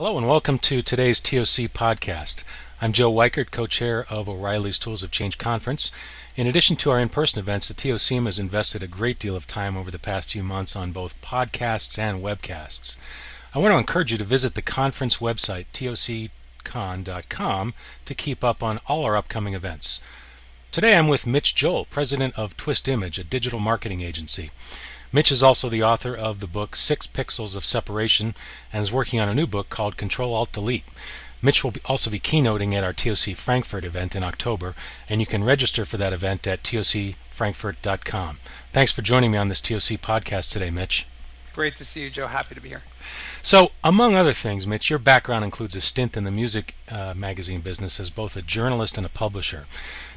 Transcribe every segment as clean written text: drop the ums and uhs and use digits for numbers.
Hello and welcome to today's TOC podcast. I'm Joe Wikert, co-chair of O'Reilly's Tools of Change conference. In addition to our in-person events, the TOC has invested a great deal of time over the past few months on both podcasts and webcasts. I want to encourage you to visit the conference website, tocon.com, to keep up on all our upcoming events. Today I'm with Mitch Joel, president of Twist Image, a digital marketing agency. Mitch is also the author of the book 6 Pixels of Separation and is working on a new book called Control-Alt-Delete. Mitch will also be keynoting at our TOC Frankfurt event in October, and you can register for that event at tocfrankfurt.com. Thanks for joining me on this TOC podcast today, Mitch. Great to see you, Joe. Happy to be here. So, among other things, Mitch, your background includes a stint in the music magazine business as both a journalist and a publisher.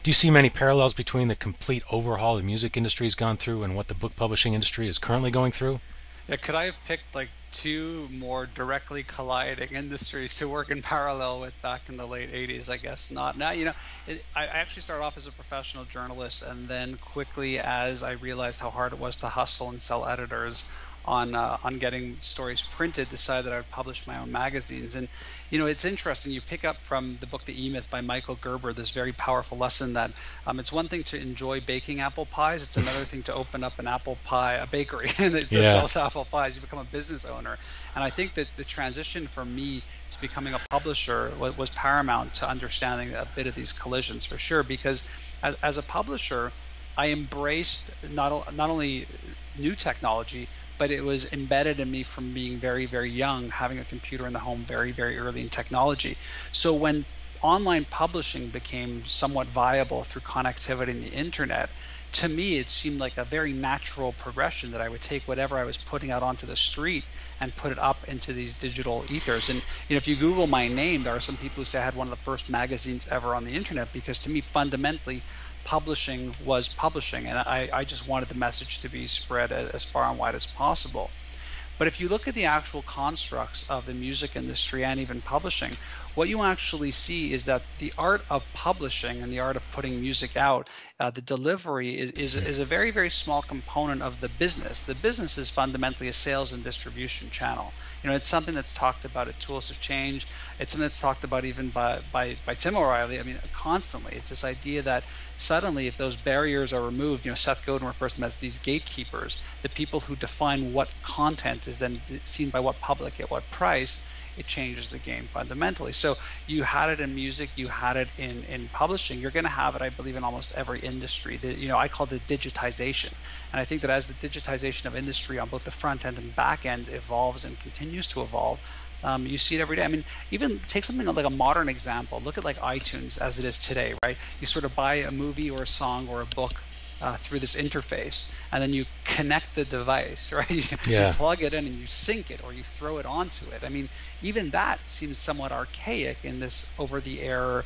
Do you see many parallels between the complete overhaul the music industry has gone through and what the book publishing industry is currently going through? Yeah, could I have picked like two more directly colliding industries to work in parallel with back in the late 80s? I guess not. Now, I actually started off as a professional journalist, and then quickly, as I realized how hard it was to hustle and sell editors on getting stories printed, decided that I would publish my own magazines. And it's interesting, you pick up from the book The E-Myth by Michael Gerber this very powerful lesson that it's one thing to enjoy baking apple pies, it's another thing to open up a bakery that sells apple pies. You become a business owner. And I think that the transition for me to becoming a publisher was paramount to understanding a bit of these collisions, for sure, because as a publisher I embraced not only new technology, but it was embedded in me from being very, very young, having a computer in the home very, very early in technology. So when online publishing became somewhat viable through connectivity in the internet, to me it seemed like a very natural progression that I would take whatever I was putting out onto the street and put it up into these digital ethers. And if you Google my name, there are some people who say I had one of the first magazines ever on the internet, because to me fundamentally publishing was publishing, and I just wanted the message to be spread as far and wide as possible. But if you look at the actual constructs of the music industry and even publishing, what you actually see is that the art of publishing and the art of putting music out, the delivery is a very, very small component of the business. The business is fundamentally a sales and distribution channel. It's something that's talked about at Tools of Change. It's something that's talked about even by Tim O'Reilly. Constantly. It's this idea that suddenly, if those barriers are removed, Seth Godin refers to them as these gatekeepers, the people who define what content is then seen by what public at what price, it changes the game fundamentally. So you had it in music, you had it in publishing, you're going to have it, I believe, in almost every industry. I call it digitization. And I think that as the digitization of industry on both the front end and back end evolves and continues to evolve, you see it every day. Even take something like a modern example. Look at like iTunes as it is today, right? You sort of buy a movie or a song or a book through this interface, and then you connect the device, right? You plug it in and you sync it, or you throw it onto it. Even that seems somewhat archaic in this over-the-air,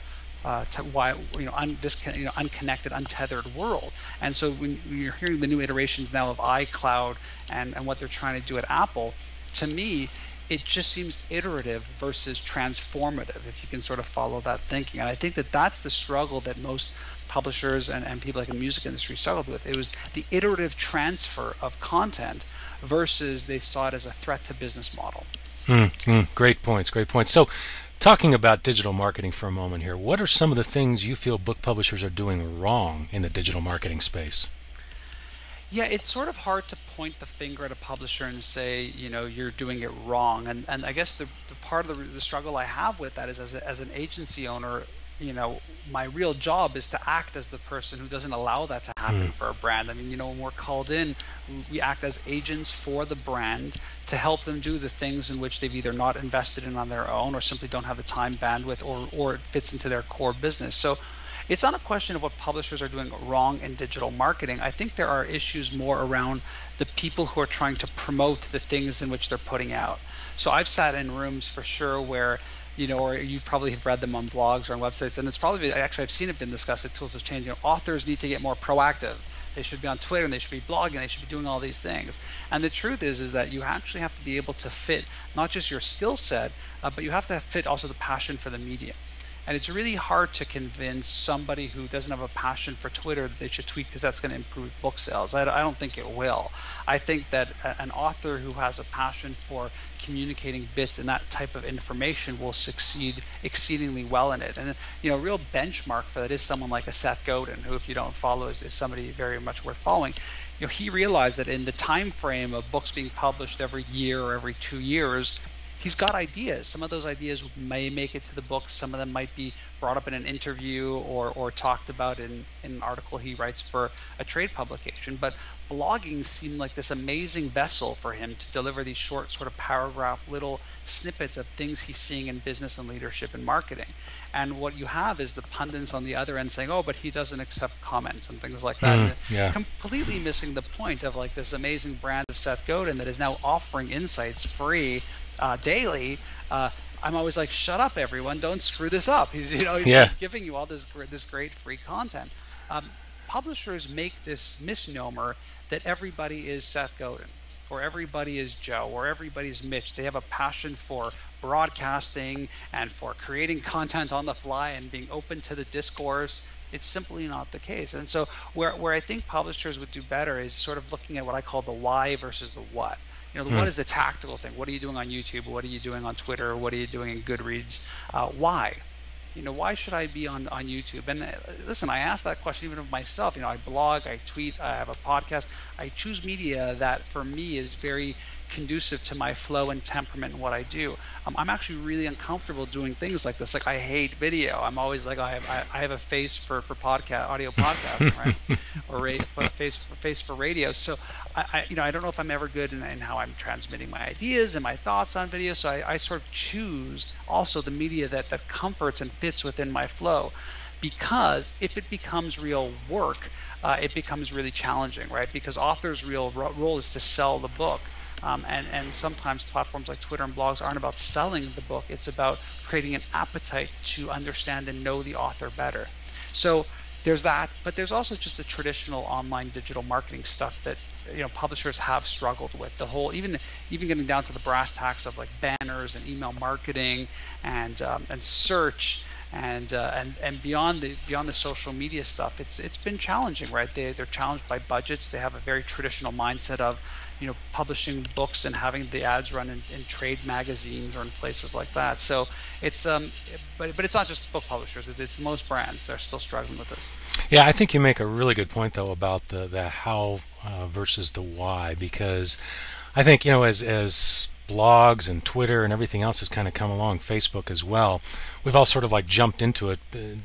unconnected, untethered world. And so when you're hearing the new iterations now of iCloud and what they're trying to do at Apple, to me, it just seems iterative versus transformative, if you can sort of follow that thinking. And I think that that's the struggle that most publishers and people like in the music industry struggled with. It was the iterative transfer of content versus they saw it as a threat to business model. Great points. So talking about digital marketing for a moment here, what are some of the things you feel book publishers are doing wrong in the digital marketing space? Yeah, it's sort of hard to point the finger at a publisher and say, you're doing it wrong. And I guess the part of the struggle I have with that is as an agency owner, my real job is to act as the person who doesn't allow that to happen for a brand. When we're called in, we act as agents for the brand to help them do the things in which they've either not invested in on their own or simply don't have the time, bandwidth, or it fits into their core business. So it's not a question of what publishers are doing wrong in digital marketing. I think there are issues more around the people who are trying to promote the things in which they're putting out. So I've sat in rooms for sure where, or you probably have read them on blogs or on websites, and it's probably, actually I've seen it been discussed at Tools of Change, authors need to get more proactive. They should be on Twitter, and they should be blogging, they should be doing all these things. And the truth is that you actually have to be able to fit not just your skill set, but you have to fit also the passion for the medium. And it's really hard to convince somebody who doesn't have a passion for Twitter that they should tweet because that's going to improve book sales. I don't think it will. I think that an author who has a passion for communicating bits and that type of information will succeed exceedingly well in it. And a real benchmark for that is someone like a Seth Godin, who, if you don't follow, is somebody very much worth following. He realized that in the time frame of books being published every year or every 2 years, he's got ideas. Some of those ideas may make it to the book. Some of them might be brought up in an interview or talked about in an article he writes for a trade publication. But blogging seemed like this amazing vessel for him to deliver these short sort of paragraph little snippets of things he's seeing in business and leadership and marketing. And what you have is the pundits on the other end saying, oh, but he doesn't accept comments and things like that. Yeah. Completely missing the point of like this amazing brand of Seth Godin that is now offering insights free daily. I'm always like, shut up, everyone! Don't screw this up. He's giving you all this great free content. Publishers make this misnomer that everybody is Seth Godin, or everybody is Joe, or everybody's Mitch. They have a passion for broadcasting and for creating content on the fly and being open to the discourse. It's simply not the case. And so where I think publishers would do better is sort of looking at what I call the why versus the what. The what is the tactical thing? What are you doing on YouTube? What are you doing on Twitter? What are you doing in Goodreads? Why? Why should I be on YouTube? And listen, I ask that question even of myself. I blog, I tweet, I have a podcast. I choose media that for me is very conducive to my flow and temperament and what I do. I'm actually really uncomfortable doing things like this. Like, I hate video. I'm always like, I have a face for audio podcasting, right? Or face for radio. So I don't know if I'm ever good in how I'm transmitting my ideas and my thoughts on video. So I sort of choose also the media that comforts and fits within my flow. Because if it becomes real work, it becomes really challenging, right? Because authors' real role is to sell the book. And sometimes platforms like Twitter and blogs aren't about selling the book. It's about creating an appetite to understand and know the author better. So there's that, but there's also just the traditional online digital marketing stuff that publishers have struggled with. The whole even getting down to the brass tacks of like banners and email marketing and search. And beyond the social media stuff, it's been challenging, right? They're challenged by budgets. They have a very traditional mindset of publishing books and having the ads run in trade magazines or in places like that. So it's but it's not just book publishers. It's most brands. They're still struggling with this. Yeah, I think you make a really good point though about the how versus the why, because I think as blogs and Twitter and everything else has kind of come along, Facebook as well, we've all sort of like jumped into it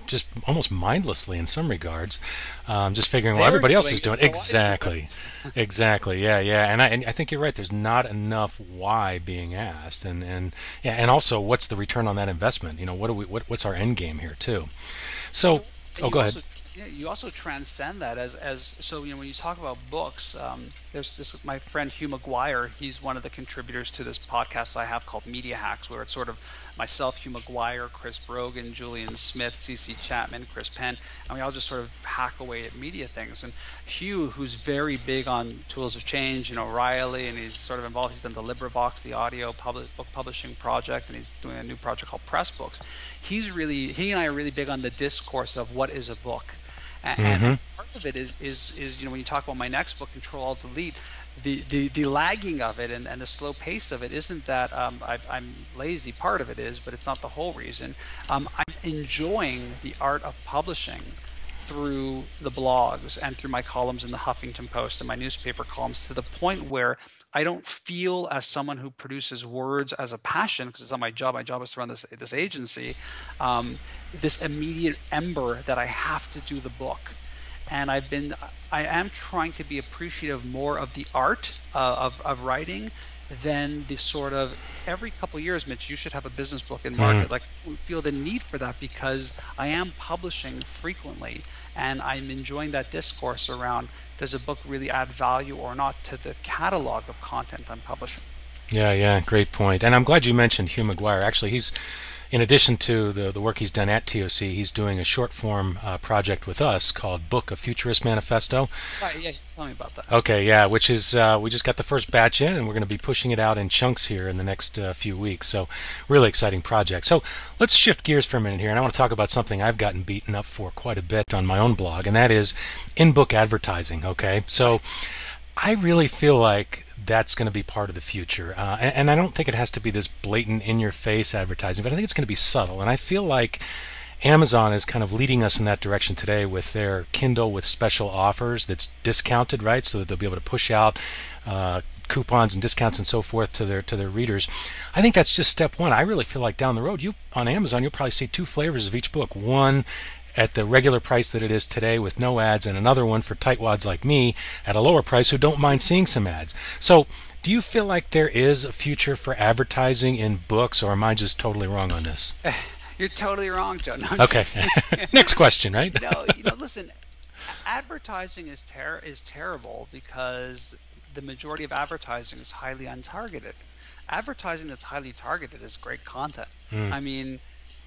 just almost mindlessly in some regards, just figuring, well, everybody else is doing it. Exactly, yeah, and I think you're right. There's not enough why being asked, and also what's the return on that investment? What's our end game here too? So, go ahead. Yeah, you also transcend that as so when you talk about books, there's this my friend Hugh McGuire. He's one of the contributors to this podcast I have called Media Hacks, where it's sort of myself, Hugh McGuire, Chris Brogan, Julian Smith, CC Chapman, Chris Penn, and we all just sort of hack away at media things. And Hugh, who's very big on tools of change, Riley, and he's sort of involved. He's done the LibriVox, the audio book publishing project, and he's doing a new project called Press Books. He and I are really big on the discourse of what is a book. And part of it is when you talk about my next book, Control Alt Delete, the lagging of it and the slow pace of it isn't that I'm lazy. Part of it is, but it's not the whole reason. I'm enjoying the art of publishing through the blogs and through my columns in the Huffington Post and my newspaper columns, to the point where I don't feel, as someone who produces words as a passion, because it's not my job. My job is to run this agency. This immediate ember that I have to do the book, and I am trying to be appreciative more of the art of writing than the sort of every couple of years, Mitch, you should have a business book in market. Like, I feel the need for that because I am publishing frequently, and I'm enjoying that discourse around, does a book really add value or not to the catalog of content I'm publishing? Yeah, great point. And I'm glad you mentioned Hugh McGuire. Actually, in addition to the work he's done at TOC, he's doing a short form project with us called Book a Futurist Manifesto. Right, yeah, tell me about that. Okay, yeah, which is we just got the first batch in, and we're going to be pushing it out in chunks here in the next few weeks. So, really exciting project. So, let's shift gears for a minute here, and I want to talk about something I've gotten beaten up for quite a bit on my own blog, and that is in-book advertising. Okay, so I really feel like that's going to be part of the future, and I don't think it has to be this blatant, in-your-face advertising, but I think it's going to be subtle, and I feel like Amazon is kind of leading us in that direction today with their Kindle with special offers that's discounted, right? So that they'll be able to push out coupons and discounts and so forth to their readers. I think that's just step one. I really feel like down the road, you on Amazon, you'll probably see two flavors of each book. One at the regular price that it is today with no ads, and another one for tightwads like me at a lower price who don't mind seeing some ads. So do you feel like there is a future for advertising in books, or am I just totally wrong on this? You're totally wrong, Joe. No, okay. Next question, right? No, listen, advertising is terrible because the majority of advertising is highly untargeted. Advertising that's highly targeted is great content. I mean,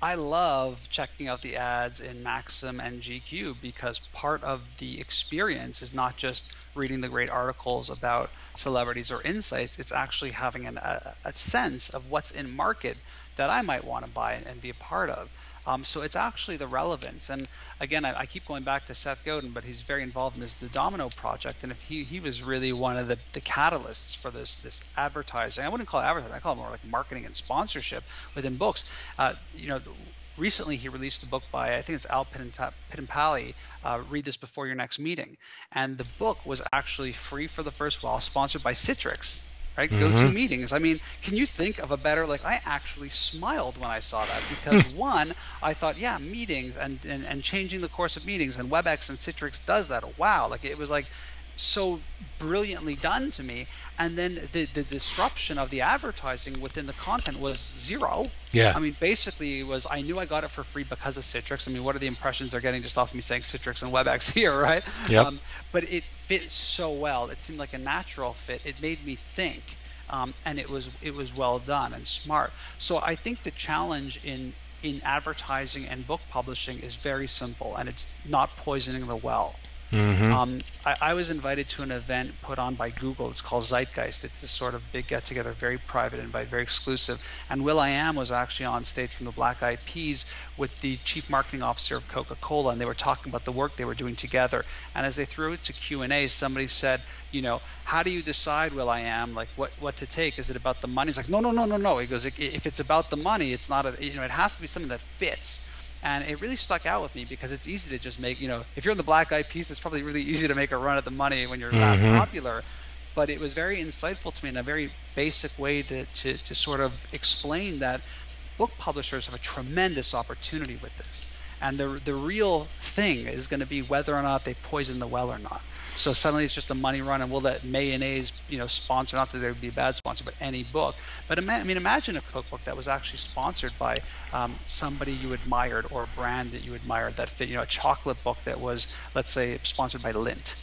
I love checking out the ads in Maxim and GQ because part of the experience is not just reading the great articles about celebrities or insights, it's actually having a sense of what's in market that I might want to buy and be a part of. So it's actually the relevance. And again, I keep going back to Seth Godin, but he's very involved in the Domino project. And if he was really one of the catalysts for this advertising. I wouldn't call it advertising. I call it more like marketing and sponsorship within books. Recently he released a book by, I think it's Al Pittampalli, Read This Before Your Next Meeting. And the book was actually free for the first while, sponsored by Citrix. Right? Go-to meetings. I mean, can you think of a better, like, I actually smiled when I saw that because one, I thought, yeah, meetings and changing the course of meetings, and WebEx and Citrix does that. Wow. Like, it was like so brilliantly done to me. And then the disruption of the advertising within the content was zero. Yeah. I mean, basically it was, I knew I got it for free because of Citrix. I mean, what are the impressions they're getting just off me saying Citrix and WebEx here, right? Yep. But it fit so well. It seemed like a natural fit. It made me think, and it was well done and smart. So I think the challenge in advertising and book publishing is very simple, and it's not poisoning the well. I was invited to an event put on by Google. It's called Zeitgeist. It's this sort of big get-together, very private invite, very exclusive. And will.i.am was actually on stage from the Black Eyed Peas with the chief marketing officer of Coca-Cola, and they were talking about the work they were doing together. And as they threw it to Q&A, somebody said, how do you decide, will.i.am, like what to take? Is it about the money? He's like, no. He goes, if it's about the money, it's not it has to be something that fits. And it really stuck out with me because it's easy to just make, if you're in the Black Eyed Peas, it's probably really easy to make a run at the money when you're that popular. But it was very insightful to me in a very basic way to sort of explain that book publishers have a tremendous opportunity with this. And the real thing is going to be whether or not they poison the well or not. So suddenly it's just a money run, and we'll let mayonnaise, sponsor, not that there would be a bad sponsor, but any book. But imagine a cookbook that was actually sponsored by somebody you admired or a brand that you admired that fit, a chocolate book that was, let's say, sponsored by Lindt.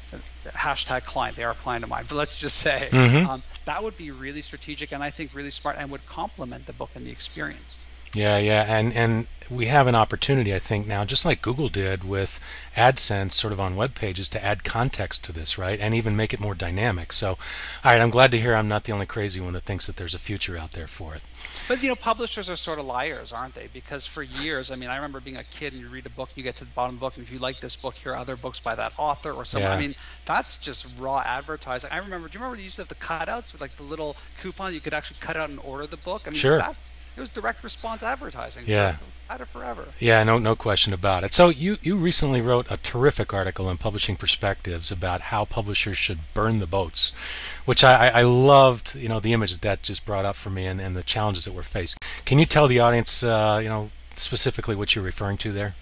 #client, they are a client of mine, but let's just say that would be really strategic and I think really smart and would complement the book and the experience. Yeah, and we have an opportunity, I think, now, just like Google did with AdSense sort of on web pages, to add context to this, right, and even make it more dynamic. So, all right, I'm glad to hear I'm not the only crazy one that thinks that there's a future out there for it. But, publishers are sort of liars, aren't they? Because for years, I rember being a kid and you read a book, you get to the bottom of the book, and if you like this book, here are other books by that author or someone. Yeah. That's just raw advertising. Do you remember you used to have the cutouts with like the little coupons? You could actually cut out and order the book. Sure. It was direct response advertising. Yeah. Had it forever. Yeah, no question about it. So you recently wrote a terrific article in Publishing Perspectives about how publishers should burn the boats, which I loved, the image that just brought up for me and the challenges that we're facing. Can you tell the audience, specifically what you're referring to there?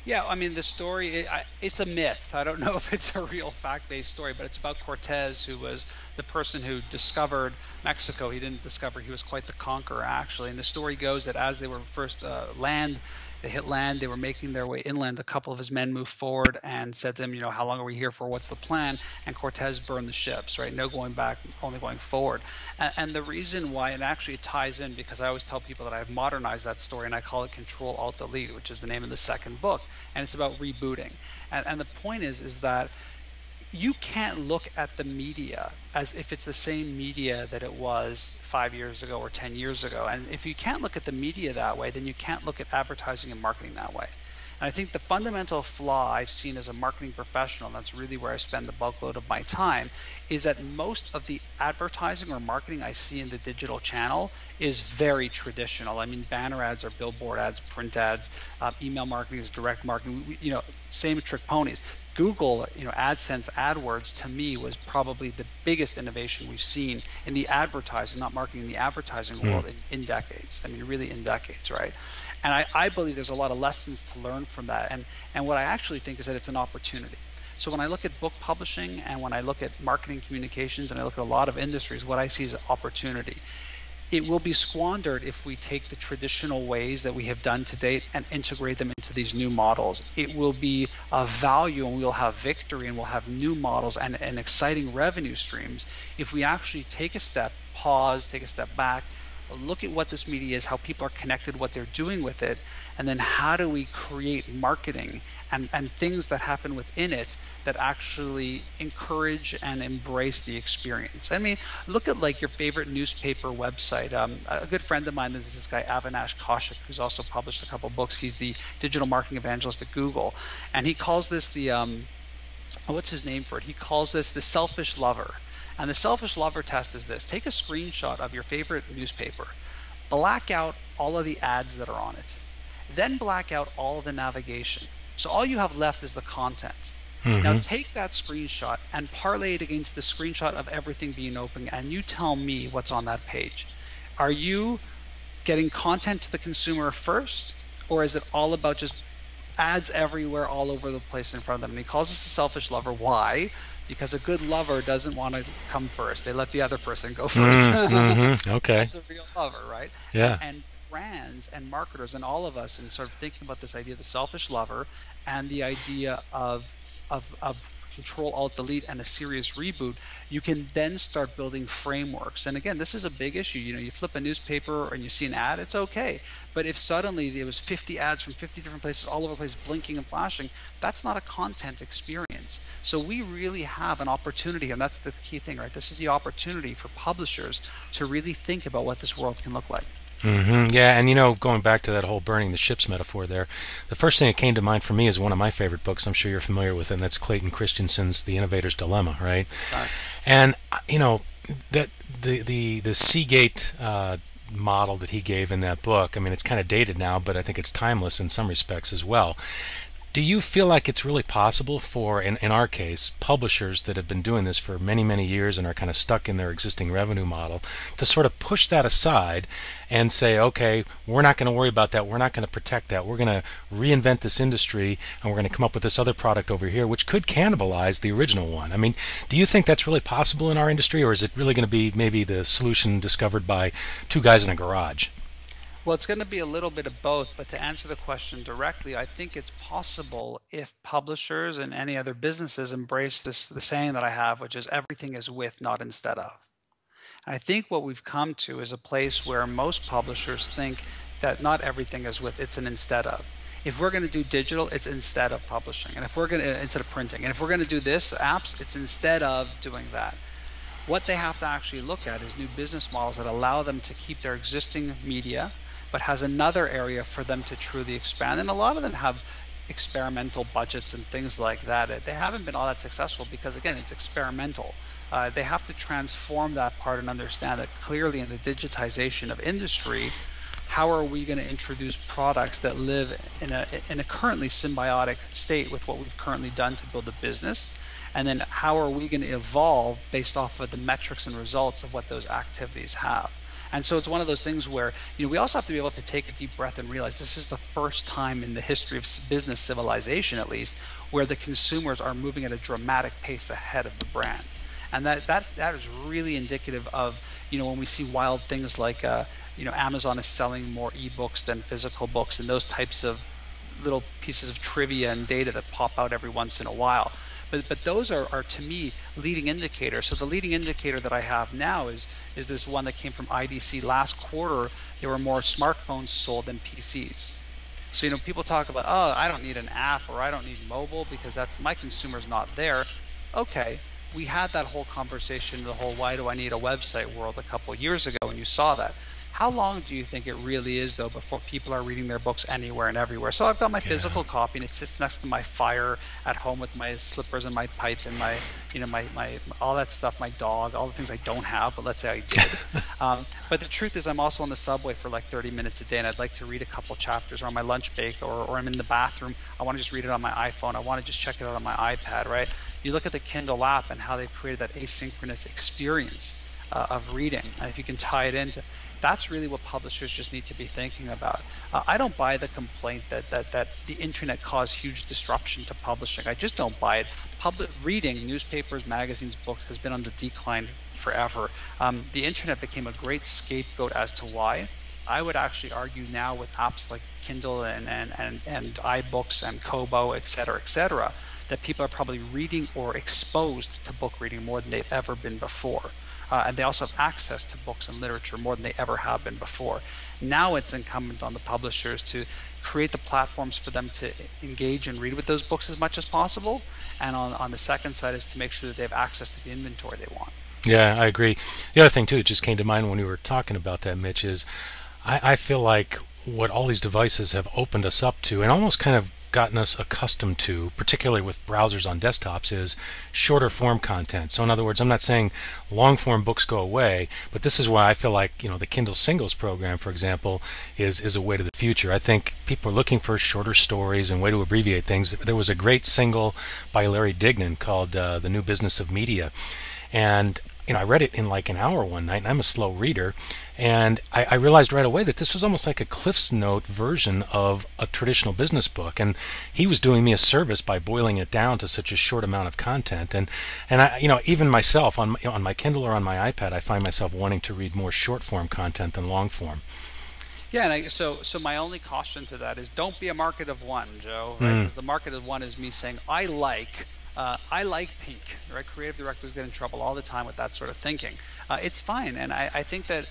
Yeah, the story, it's a myth. I don't know if it's a real fact-based story, but it's about Cortez, who was the person who discovered Mexico. He didn't discover, he was quite the conqueror, actually. And the story goes that as they were first land They hit land. They were making their way inland. A couple of his men moved forward and said to him, how long are we here for? What's the plan? And Cortez burned the ships, right? No going back, only going forward. And the reason why, and actually it ties in, because I always tell people that I've modernized that story, and I call it Control Alt Delete, which is the name of the second book, and it's about rebooting. And the point is that you can't look at the media as if it's the same media that it was 5 years ago or 10 years ago. And if you can't look at the media that way, then you can't look at advertising and marketing that way. And I think the fundamental flaw I've seen as a marketing professional, and that's really where I spend the bulk load of my time, is that most of the advertising or marketing I see in the digital channel is very traditional. I mean, banner ads are billboard ads, print ads, email marketing is direct marketing, same trick ponies. Google, AdSense, AdWords, to me was probably the biggest innovation we've seen in the advertising, not marketing, the advertising world in decades. I mean, really in decades, right? And I believe there's a lot of lessons to learn from that. And what I actually think is that it's an opportunity. So when I look at book publishing and when I look at marketing communications and I look at a lot of industries, what I see is an opportunity. It will be squandered if we take the traditional ways that we have done to date and integrate them into these new models. It will be of value, and we'll have victory, and we'll have new models and exciting revenue streams if we actually take a step, pause, take a step back, look at what this media is, how people are connected, what they're doing with it, and then how do we create marketing and things that happen within it that actually encourage and embrace the experience. I mean, look at like your favorite newspaper website. A good friend of mine is this guy Avinash Kaushik, who's also published a couple books. He's the digital marketing evangelist at Google, and he calls this the what's his name for it? He calls this the selfish lover. And the selfish lover test is this: take a screenshot of your favorite newspaper, black out all of the ads that are on it, then black out all of the navigation. So all you have left is the content. Now take that screenshot and parlay it against the screenshot of everything being open, and you tell me what's on that page. Are you getting content to the consumer first, or is it all about just ads everywhere all over the place in front of them? And he calls this a selfish lover. Why? Because a good lover doesn't want to come first. They let the other person go first. Okay. That's a real lover, right? Yeah. And brands and marketers and all of us, and sort of thinking about this idea of the selfish lover and the idea of Control Alt Delete and a serious reboot, you can then start building frameworks. And again, this is a big issue. You flip a newspaper and you see an ad, it's okay. But if suddenly there was 50 ads from 50 different places all over the place, blinking and flashing, that's not a content experience. So we really have an opportunity, and that's the key thing, right? This is the opportunity for publishers to really think about what this world can look like. Yeah, and going back to that whole burning the ships metaphor there, the first thing that came to mind for me is one of my favorite books. I'm sure you're familiar with it, and that's Clayton Christensen's The Innovators Dilemma, right? And that the Seagate model that he gave in that book, I mean, it's kind of dated now, but I think it's timeless in some respects as well. Do you feel like it's really possible for, in our case, publishers that have been doing this for many, many years and are kind of stuck in their existing revenue model to sort of push that aside and say, okay, we're not going to worry about that, we're not going to protect that, we're going to reinvent this industry and we're going to come up with this other product over here which could cannibalize the original one? I mean, do you think that's really possible in our industry, or is it really going to be maybe the solution discovered by two guys in a garage? Well, it's going to be a little bit of both, but to answer the question directly, I think it's possible if publishers and any other businesses embrace the saying that I have, which is everything is with, not instead of. And I think what we've come to is a place where most publishers think that not everything is with, it's an instead of. If we're going to do digital, it's instead of publishing, and if we're going to instead of printing, and if we're going to do this apps, it's instead of doing that. What they have to actually look at is new business models that allow them to keep their existing media, but has another area for them to truly expand. And a lot of them have experimental budgets and things like that. They haven't been all that successful because, again, it's experimental. They have to transform that part and understand that clearly in the digitization of industry, how are we going to introduce products that live in a currently symbiotic state with what we've currently done to build a business? And then how are we going to evolve based off of the metrics and results of what those activities have? And so it's one of those things where we also have to be able to take a deep breath and realize this is the first time in the history of business civilization, at least, where the consumers are moving at a dramatic pace ahead of the brand. and that is really indicative of, when we see wild things like, Amazon is selling more ebooks than physical books, and those types of little pieces of trivia and data that pop out every once in a while. But those are to me leading indicators. So the leading indicator that I have now is this one that came from IDC last quarter. There were more smartphones sold than PCs. So people talk about, oh, I don't need an app, or I don't need mobile because that's my consumer's not there. Okay, we had that whole conversation, the whole why do I need a website world a couple of years ago, and you saw that. How long do you think it really is, though, before people are reading their books anywhere and everywhere? So I've got my physical copy, and it sits next to my fire at home with my slippers and my pipe and my all that stuff, my dog, all the things I don't have, but let's say I did. But the truth is, I'm also on the subway for like 30 minutes a day, and I'd like to read a couple chapters, or on my lunch break, or I'm in the bathroom. I want to just read it on my iPhone. I want to just check it out on my iPad, right? You look at the Kindle app and how they've created that asynchronous experience of reading, and if you can tie it into, that's really what publishers just need to be thinking about. I don't buy the complaint that the internet caused huge disruption to publishing. I just don't buy it. Public reading, newspapers, magazines, books, has been on the decline forever. The internet became a great scapegoat as to why. I would actually argue now with apps like Kindle and iBooks and Kobo, et cetera, that people are probably reading or exposed to book reading more than they've ever been before. And they also have access to books and literature more than they ever have been before. Now it's incumbent on the publishers to create the platforms for them to engage and read with those books as much as possible. And on the second side is to make sure that they have access to the inventory they want. Yeah, I agree. The other thing, too, that just came to mind when we were talking about that, Mitch, is I feel like what all these devices have opened us up to, and almost kind of gotten us accustomed to, particularly with browsers on desktops, is shorter form content. So in other words, I'm not saying long form books go away, but this is why I feel like the Kindle Singles program, for example, is a way to the future. I think people are looking for shorter stories and way to abbreviate things. There was a great single by Larry Dignan called The New Business of Media, and I read it in like an hour one night, and I'm a slow reader, and I realized right away that this was almost like a Cliff's Note version of a traditional business book, and he was doing me a service by boiling it down to such a short amount of content. And I, even myself on my Kindle or on my iPad, I find myself wanting to read more short form content than long form. Yeah, and so my only caution to that is don't be a market of one, Joe. Right? Because the market of one is me saying I like pink, right? Creative directors get in trouble all the time with that sort of thinking. It's fine, and I think that,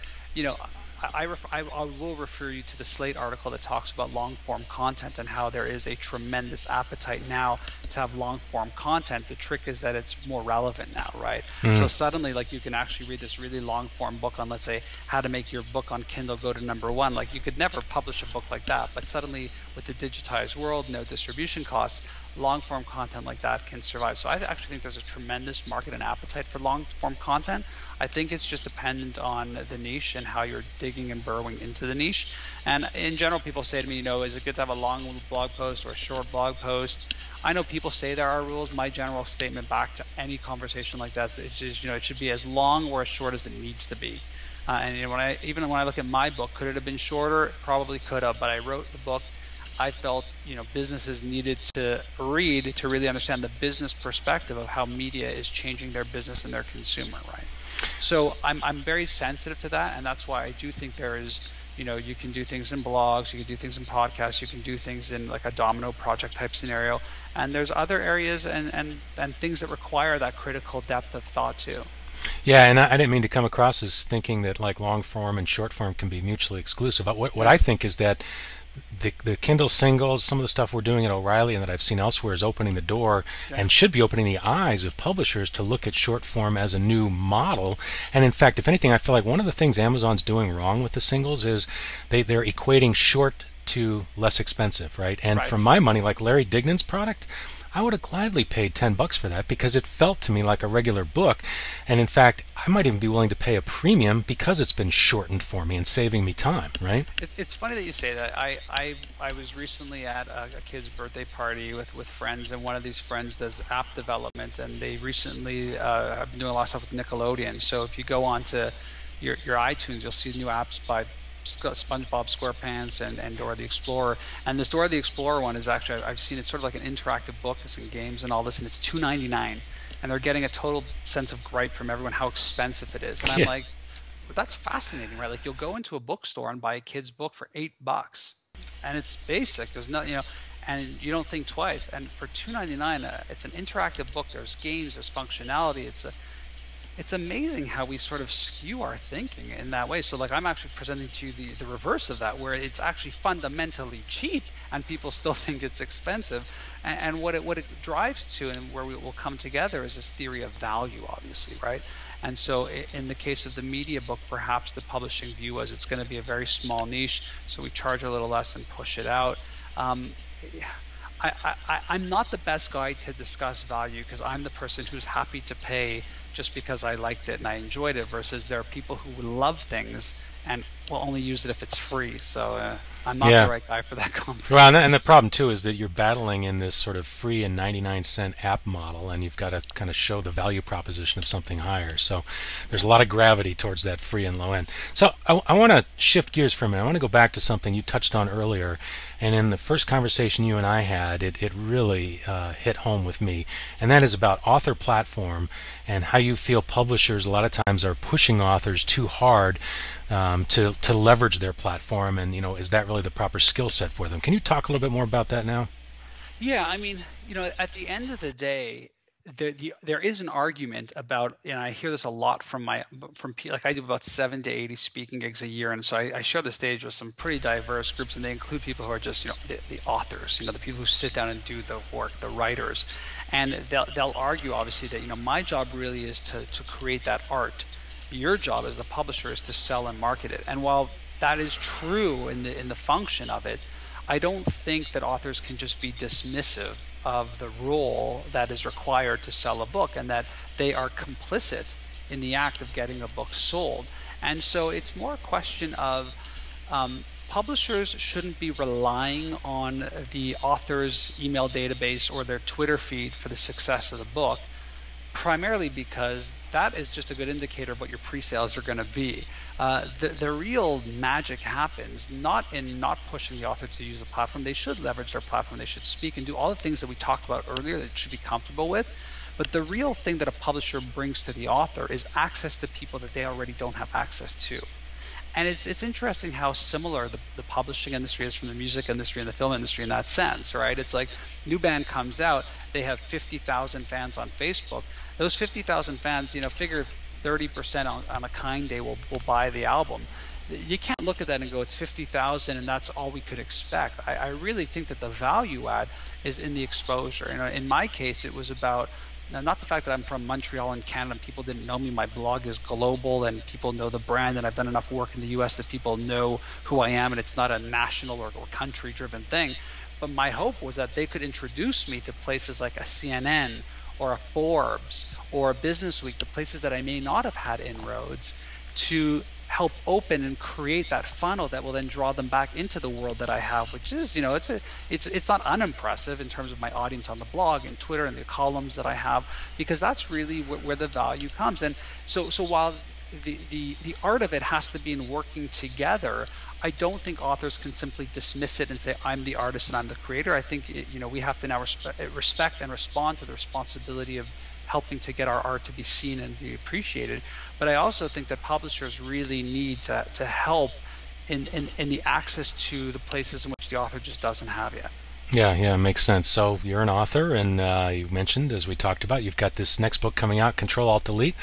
I will refer you to the Slate article that talks about long-form content and how there is a tremendous appetite now to have long-form content. The trick is that it's more relevant now, right? So suddenly, like, you can actually read this really long-form book on, let's say, how to make your book on Kindle go to #1. Like, you could never publish a book like that, but suddenly, with the digitized world, no distribution costs, long-form content like that can survive. So I actually think there's a tremendous market and appetite for long-form content. I think it's just dependent on the niche and how you're digging and burrowing into the niche. And in general, people say to me, is it good to have a long blog post or a short blog post? I know people say there are rules. My general statement back to any conversation like that is just, it should be as long or as short as it needs to be. And when I look at my book, could it have been shorter? Probably could have, but I wrote the book. I felt businesses needed to read to really understand the business perspective of how media is changing their business and their consumer, right? So I'm very sensitive to that, and that's why I do think there is, you can do things in blogs, you can do things in podcasts, you can do things in like a domino project type scenario, and there's other areas and things that require that critical depth of thought too. Yeah, and I didn't mean to come across as thinking that like long form and short form can be mutually exclusive. What I think is that the Kindle Singles, some of the stuff we're doing at O'Reilly and that I've seen elsewhere, is opening the door and should be opening the eyes of publishers to look at short form as a new model. And in fact, if anything, I feel like one of the things Amazon's doing wrong with the singles is they're equating short to less expensive, right? And for my money, like Larry Dignan's product, I would have gladly paid $10 for that because it felt to me like a regular book. And in fact, I might even be willing to pay a premium because it's been shortened for me and saving me time, right? It's funny that you say that. I was recently at a kid's birthday party with friends, and one of these friends does app development, and they recently have been doing a lot of stuff with Nickelodeon. So if you go onto your iTunes, you'll see new apps by SpongeBob SquarePants and Dora the Explorer. And this Dora the Explorer one is actually, I've seen it's sort of like an interactive book. It's in games and all this, and it's $2.99. and they're getting a total sense of gripe from everyone how expensive it is. And I'm Yeah. like, but that's fascinating, right? Like you'll go into a bookstore and buy a kid's book for $8, and it's basic. There's no, and you don't think twice. And for $2.99, it's an interactive book. There's games, there's functionality. It's amazing how we sort of skew our thinking in that way. So like I'm actually presenting to you the reverse of that, where it's actually fundamentally cheap and people still think it's expensive. And what it drives to, and where we will come together, is this theory of value, obviously, right? And so in the case of the media book, perhaps the publishing view was it's going to be a very small niche, so we charge a little less and push it out. Um, I'm not the best guy to discuss value, because I'm the person who's happy to pay just because I liked it and I enjoyed it, versus there are people who would love things and will only use it if it's free. So I'm not the Yeah. right guy for that Well, and conversation. the problem too is that you're battling in this sort of free and 99-cent app model, and you've got to kind of show the value proposition of something higher. So there's a lot of gravity towards that free and low end. So I want to shift gears for a minute. I want to go back to something you touched on earlier, and in the first conversation you and I had, it really hit home with me, and that is about author platform and how you feel publishers a lot of times are pushing authors too hard to leverage their platform, and is that really the proper skill set for them? Can you talk a little bit more about that now? Yeah, I mean, at the end of the day, there is an argument about, and I hear this a lot like I do about 7 to 80 speaking gigs a year, and so I share the stage with some pretty diverse groups, and they include people who are just the authors, the people who sit down and do the work, the writers, and they'll argue obviously that my job really is to create that art. Your job as the publisher is to sell and market it, and while that is true in the function of it, I don't think that authors can just be dismissive of the role that is required to sell a book, and that they are complicit in the act of getting a book sold. And so it's more a question of publishers shouldn't be relying on the author's email database or their Twitter feed for the success of the book, primarily because that is just a good indicator of what your pre-sales are going to be. The real magic happens not in not pushing the author to use the platform. They should leverage their platform. They should speak and do all the things that we talked about earlier that should be comfortable with. But the real thing that a publisher brings to the author is access to people that they already don't have access to. And it's interesting how similar the publishing industry is from the music industry and the film industry in that sense, right? It's like new band comes out, they have 50,000 fans on Facebook. Those 50,000 fans, figure 30% on a kind day will buy the album. You can't look at that and go, it's 50,000 and that's all we could expect. I really think that the value add is in the exposure. In my case, it was about not the fact that I'm from Montreal in Canada and people didn't know me. My blog is global and people know the brand, and I've done enough work in the US that people know who I am, and it's not a national or country driven thing. But my hope was that they could introduce me to places like a CNN or a Forbes or a Business Week, the places that I may not have had inroads, to help open and create that funnel that will then draw them back into the world that I have, which is, it's not unimpressive in terms of my audience on the blog and Twitter and the columns that I have, because that's really where the value comes. And so while the art of it has to be in working together, I don't think authors can simply dismiss it and say, I'm the artist and I'm the creator. I think we have to now respect and respond to the responsibility of helping to get our art to be seen and be appreciated. But I also think that publishers really need to help in the access to the places in which the author just doesn't have yet. Yeah, yeah, it makes sense. So you're an author, and you mentioned, as we talked about, you've got this next book coming out, Control Alt Delete.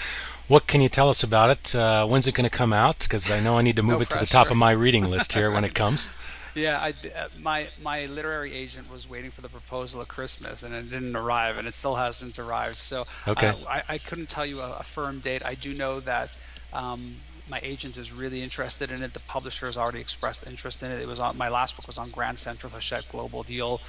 What can you tell us about it? When's it going to come out? Because I know I need to No move it to the top pressure. of my reading list here when it comes. Yeah, my literary agent was waiting for the proposal at Christmas, and it didn't arrive, and it still hasn't arrived. So Okay. I couldn't tell you a firm date. I do know that my agent is really interested in it. The publisher has already expressed interest in it. It was on my last book was on Grand Central Hachette Global Deal.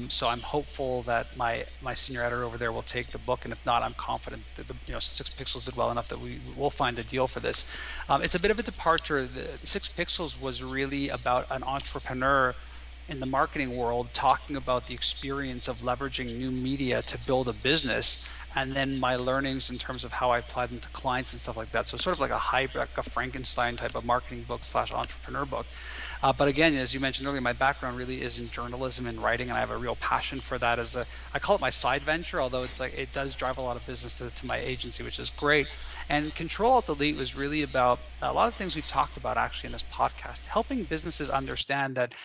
So I'm hopeful that my senior editor over there will take the book, and if not, I'm confident that Six Pixels did well enough that we will find a deal for this. It's a bit of a departure. The Six Pixels was really about an entrepreneur in the marketing world talking about the experience of leveraging new media to build a business, and then my learnings in terms of how I apply them to clients and stuff like that. So sort of like a hybrid, like a Frankenstein type of marketing book slash entrepreneur book. But again, as you mentioned earlier, my background really is in journalism and writing, and I have a real passion for that as I call it my side venture, although it's like it does drive a lot of business to my agency, which is great. And Control Alt Delete was really about a lot of things we've talked about actually in this podcast, helping businesses understand that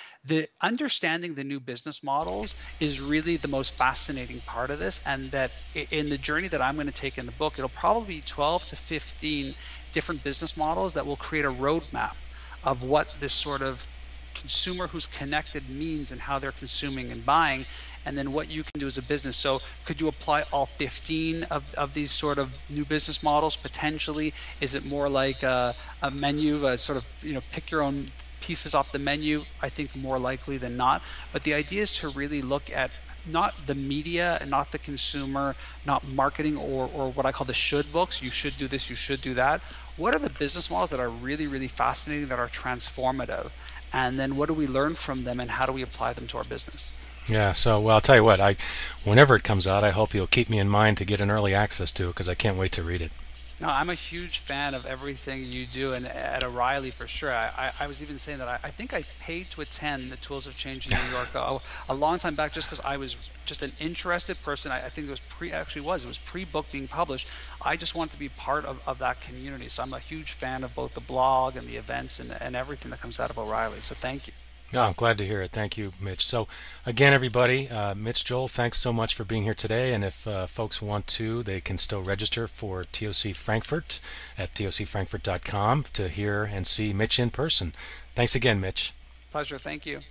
understanding the new business models is really the most fascinating part of this, and that in the journey that I'm going to take in the book, it'll probably be 12 to 15 different business models that will create a roadmap of what this sort of consumer who's connected means and how they're consuming and buying, and then what you can do as a business. So could you apply all 15 of these sort of new business models potentially? Is it more like a menu, sort of, pick your own pieces off the menu? I think more likely than not. But the idea is to really look at not the media and not the consumer, not marketing or what I call the should books. You should do this, you should do that. What are the business models that are really, really fascinating, that are transformative? And then what do we learn from them, and how do we apply them to our business? Yeah, so, well, I'll tell you what, whenever it comes out, I hope you'll keep me in mind to get an early access to it, because I can't wait to read it. No, I'm a huge fan of everything you do, and at O'Reilly for sure. I was even saying that I think I paid to attend the Tools of Change in New York a long time back, just because I was just an interested person. I think it was it was pre-book being published. I just wanted to be part of that community. So I'm a huge fan of both the blog and the events and everything that comes out of O'Reilly. So thank you. No, I'm glad to hear it. Thank you, Mitch. So, again, everybody, Mitch Joel, thanks so much for being here today. And if folks want to, they can still register for TOC Frankfurt at tocfrankfurt.com to hear and see Mitch in person. Thanks again, Mitch. Pleasure. Thank you.